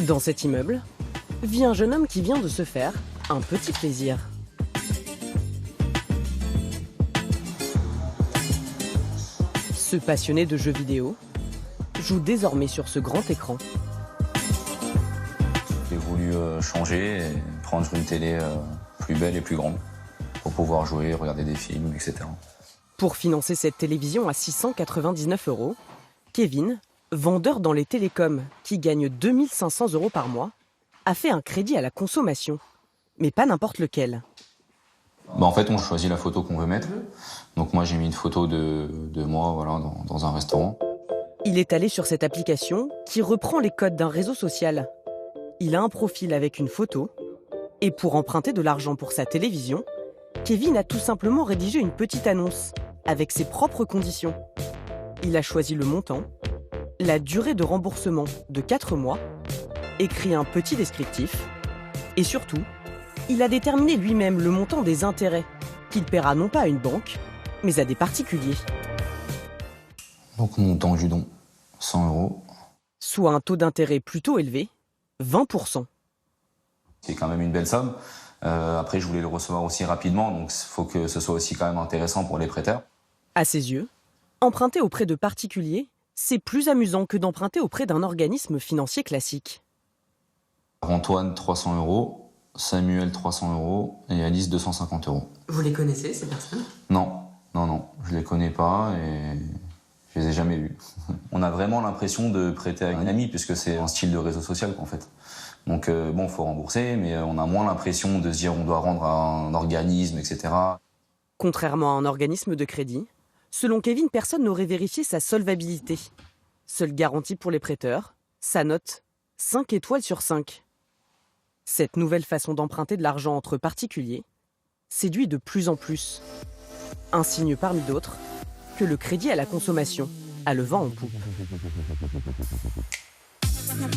Dans cet immeuble, vit un jeune homme qui vient de se faire un petit plaisir. Ce passionné de jeux vidéo joue désormais sur ce grand écran. J'ai voulu changer et prendre une télé plus belle et plus grande pour pouvoir jouer, regarder des films, etc. Pour financer cette télévision à 699 €, Kevin, vendeur dans les télécoms qui gagne 2500 € par mois, a fait un crédit à la consommation. Mais pas n'importe lequel. En fait, on choisit la photo qu'on veut mettre. Donc moi, j'ai mis une photo de moi voilà, dans un restaurant. Il est allé sur cette application qui reprend les codes d'un réseau social. Il a un profil avec une photo. Et pour emprunter de l'argent pour sa télévision, Kevin a tout simplement rédigé une petite annonce avec ses propres conditions. Il a choisi le montant, la durée de remboursement de 4 mois, écrit un petit descriptif et surtout, il a déterminé lui-même le montant des intérêts qu'il paiera non pas à une banque, mais à des particuliers. Donc montant du don, 100 €. Soit un taux d'intérêt plutôt élevé, 20%. C'est quand même une belle somme. Après, je voulais le recevoir aussi rapidement, donc il faut que ce soit aussi quand même intéressant pour les prêteurs. À ses yeux, emprunter auprès de particuliers, c'est plus amusant que d'emprunter auprès d'un organisme financier classique. Antoine, 300 €. Samuel, 300 € et Alice, 250 €. Vous les connaissez, ces personnes ? Non, je les connais pas et je les ai jamais vus. On a vraiment l'impression de prêter à un ami puisque c'est un style de réseau social en fait. Donc faut rembourser, mais on a moins l'impression de se dire on doit rendre à un organisme, etc. Contrairement à un organisme de crédit, selon Kevin, personne n'aurait vérifié sa solvabilité. Seule garantie pour les prêteurs, sa note, 5 étoiles sur 5. Cette nouvelle façon d'emprunter de l'argent entre particuliers séduit de plus en plus. Un signe parmi d'autres que le crédit à la consommation a le vent en poupe.